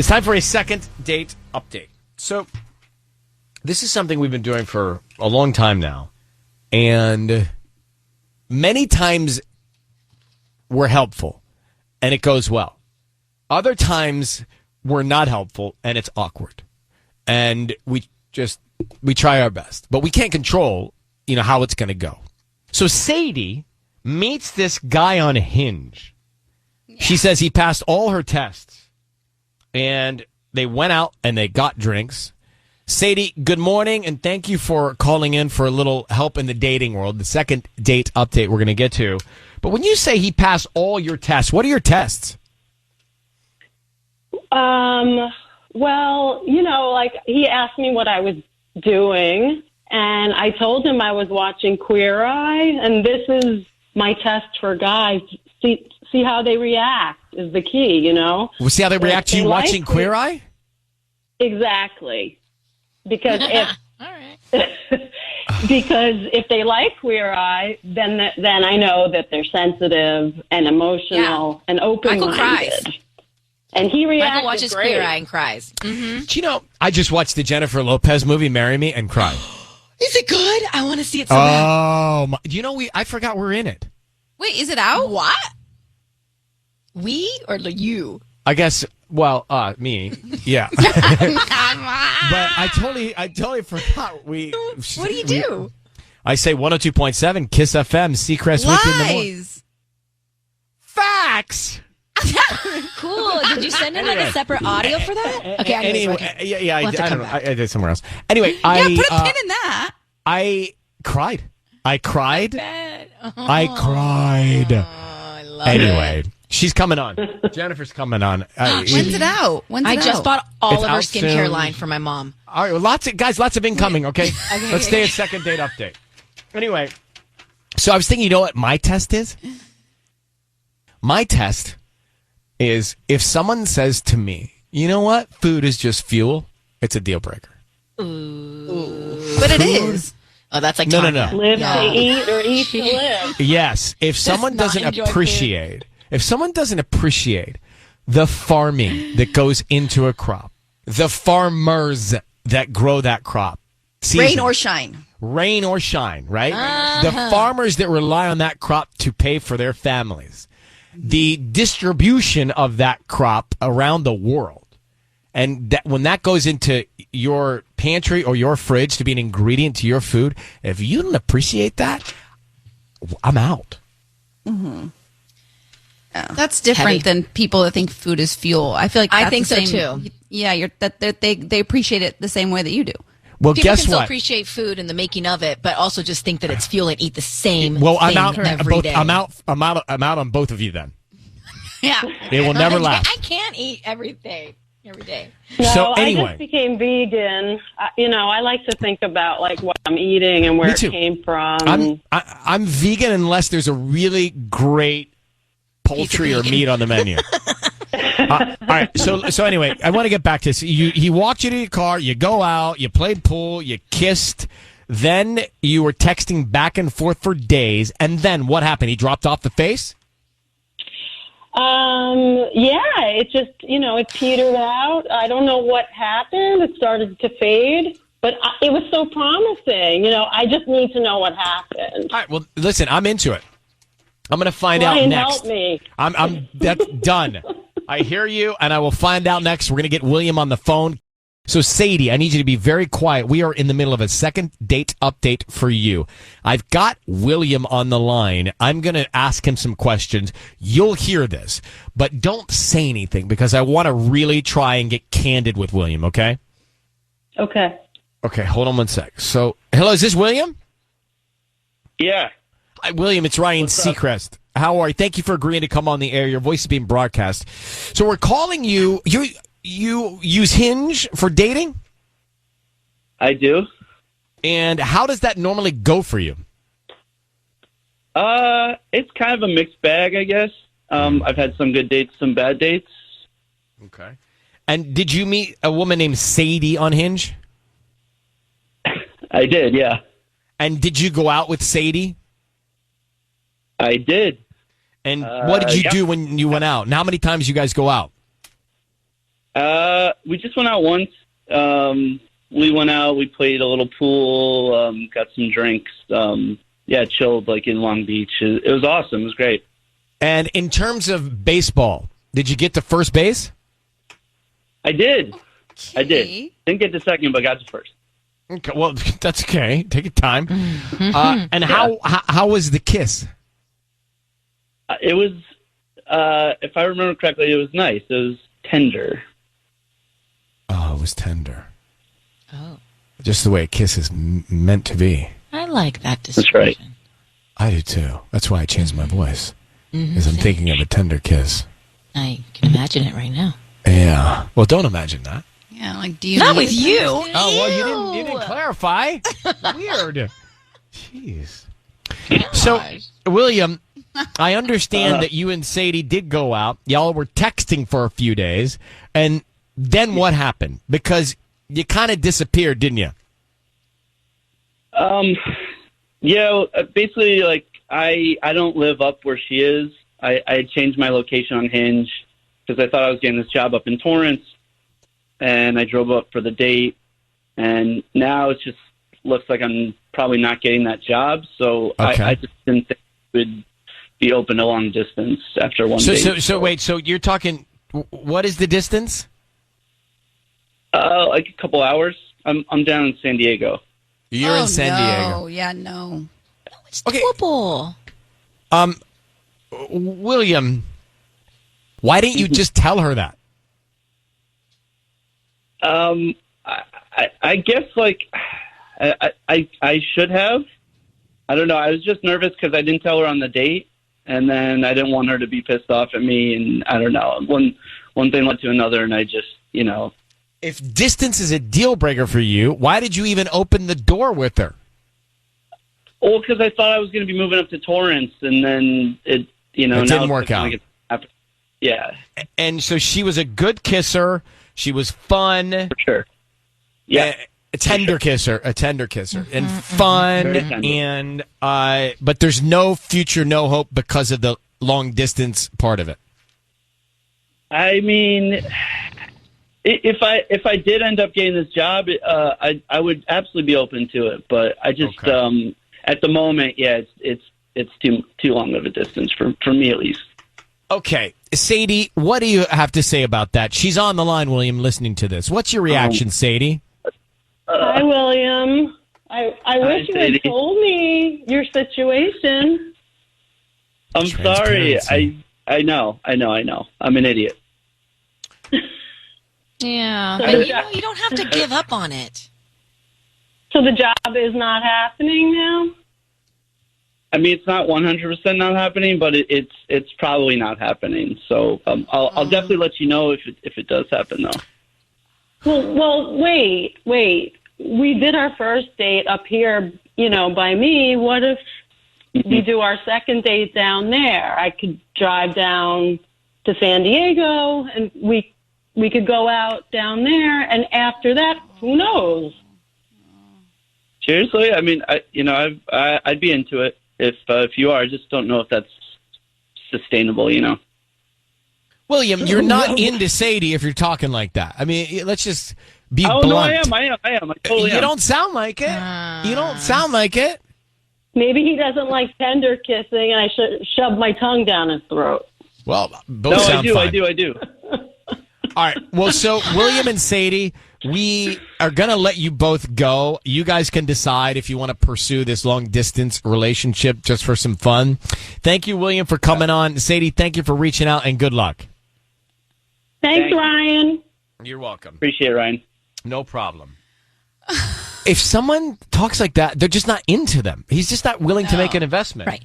It's time for a second date update. So, this is something we've been doing for a long time now. And many times we're helpful and it goes well. Other times we're not helpful and it's awkward. And we try our best. But we can't control, how it's going to go. So Sadie meets this guy on Hinge. She says he passed all her tests. And they went out and they got drinks. Sadie, good morning, and thank you for calling in for a little help in the dating world, the second date update we're going to get to. But when you say he passed all your tests, what are your tests? Well, he asked me what I was doing, and I told him I was watching Queer Eye, and this is my test for guys. See how they react is the key, We'll see how they react to you watching Queer Eye? Exactly. Because if all right. because if they like Queer Eye, then I know that they're sensitive and emotional and open-minded. Michael cries. And he reacted Michael watches great. Queer Eye and cries. Mm-hmm. Do you know, I just watched the Jennifer Lopez movie, Marry Me, and cried. Is it good? I want to see it so bad. Oh, I forgot we're in it. Wait, is it out? What? We or you? I guess, me. Yeah. But I totally forgot. What do you do? I say 102.7 Kiss FM, Seacrest with you in the morning. Lies. Facts. Cool. Did you send in like a separate audio for that? Okay, I don't know. I did somewhere else. Anyway, Put a pin in that. I cried. I cried. Oh, I cried. I love Anyway, she's coming on. Jennifer's coming on. When's it out? I just bought all It's of her out skincare soon. line for my mom. All right, well, lots of incoming, okay? Let's stay at second date update. Anyway, so I was thinking, you know what my test is? My test is if someone says to me, you know what, food is just fuel, it's a deal breaker. Ooh. But it is. Oh, that's like No. Live to eat or eat to live. Yes, if someone doesn't appreciate the farming that goes into a crop, the farmers that grow that crop, Rain or shine, right? The farmers that rely on that crop to pay for their families, the distribution of that crop around the world, and that when that goes into your pantry or your fridge to be an ingredient to your food, if you don't appreciate that, I'm out. Mm-hmm. That's different than people that think food is fuel. I feel like I think so too. Yeah, they appreciate it the same way that you do. Well, People guess can still what? appreciate food and the making of it, but also just think that it's fuel and eat the same. Well, I'm thing out. every day. I'm out on both of you then. Yeah, It will never last. I can't eat everything every day. No, So I anyway. just became vegan. I like to think about like what I'm eating and where Me it too. came from. I'm vegan unless there's a really great poultry or meat on the menu. All right. So anyway, I want to get back to this. He walked you to your car. You go out. You played pool. You kissed. Then you were texting back and forth for days. And then what happened? He dropped off the face? Yeah, it just, it petered out. I don't know what happened. It started to fade, but it was so promising. I just need to know what happened. All right. Well, listen, I'm into it. I'm going to find out Ryan, next. help me. That's done. I hear you, and I will find out next. We're going to get William on the phone. So, Sadie, I need you to be very quiet. We are in the middle of a second date update for you. I've got William on the line. I'm going to ask him some questions. You'll hear this, but don't say anything because I want to really try and get candid with William, okay? Okay. Okay, hold on one sec. So, hello, is this William? Yeah. Hi, William, it's Ryan Seacrest. How are you? Thank you for agreeing to come on the air. Your voice is being broadcast. So we're calling you. You use Hinge for dating? I do. And how does that normally go for you? It's kind of a mixed bag, I guess. I've had some good dates, some bad dates. Okay. And did you meet a woman named Sadie on Hinge? I did, yeah. And did you go out with Sadie? I did. And what did you do when you went out? And how many times you guys go out? we just went out once. We went out, we played a little pool, got some drinks. Chilled like in Long Beach. It was awesome. It was great. And in terms of baseball, did you get to first base? I did. I did. Didn't get to second, but got to first. Okay, well, that's okay. Take your time. And how was the kiss? It was, if I remember correctly, it was nice. It was tender. Oh, it was tender. Oh. Just the way a kiss is meant to be. I like that description. That's right. I do too. That's why I changed my voice. Because I'm thinking of a tender kiss. I can imagine it right now. Yeah. Well, don't imagine that. Yeah, like, do you Not need with you. Oh, well, you didn't clarify. Weird. Jeez. So, William, I understand that you and Sadie did go out. Y'all were texting for a few days. And then what happened? Because you kind of disappeared, didn't you? Yeah, basically, like, I don't live up where she is. I had changed my location on Hinge because I thought I was getting this job up in Torrance, and I drove up for the date, and now it just looks like I'm probably not getting that job, so okay. I just didn't think it would be open to long distance after one date. So wait, so you're talking, what is the distance? Like a couple hours. I'm down in San Diego. You're in San Diego. Oh, yeah, no. It's Okay. doable. William, why didn't you just tell her that? I guess, like, I should have. I don't know. I was just nervous because I didn't tell her on the date, and then I didn't want her to be pissed off at me, and I don't know. One thing led to another, and I just, If distance is a deal breaker for you, why did you even open the door with her? Well, because I thought I was going to be moving up to Torrance, and then it didn't work out. Yeah. And so she was a good kisser. She was fun. For sure. Yeah. A tender kisser, and fun. And but there's no future, no hope because of the long distance part of it. I mean, if I did end up getting this job, I would absolutely be open to it. But I just at the moment, yeah, it's too long of a distance for me at least. Okay, Sadie, what do you have to say about that? She's on the line, William, listening to this. What's your reaction, Sadie? Hi, William. I wish you had Sadie. told me your situation. I'm sorry. I know. I'm an idiot. Yeah, So but you don't have to give up on it. So the job is not happening now? I mean, it's not 100% not happening, but it's probably not happening. So I'll definitely let you know if it does happen, though. Well, wait. We did our first date up here, by me. What if we do our second date down there? I could drive down to San Diego, and we could go out down there, and after that, who knows? Seriously, I mean, I'd be into it if you are. I just don't know if that's sustainable. William, you're not into Sadie if you're talking like that. I mean, let's just be blunt. No, I am. I totally am. You don't sound like it. You don't sound like it. Maybe he doesn't like tender kissing, and I should shove my tongue down his throat. Well, both sound fine. I do. All right. Well, so William and Sadie, we are going to let you both go. You guys can decide if you want to pursue this long-distance relationship just for some fun. Thank you, William, for coming on. Sadie, thank you for reaching out, and good luck. Thanks, Ryan. You're welcome. Appreciate it, Ryan. No problem. If someone talks like that, they're just not into them. He's just not willing to make an investment. Right.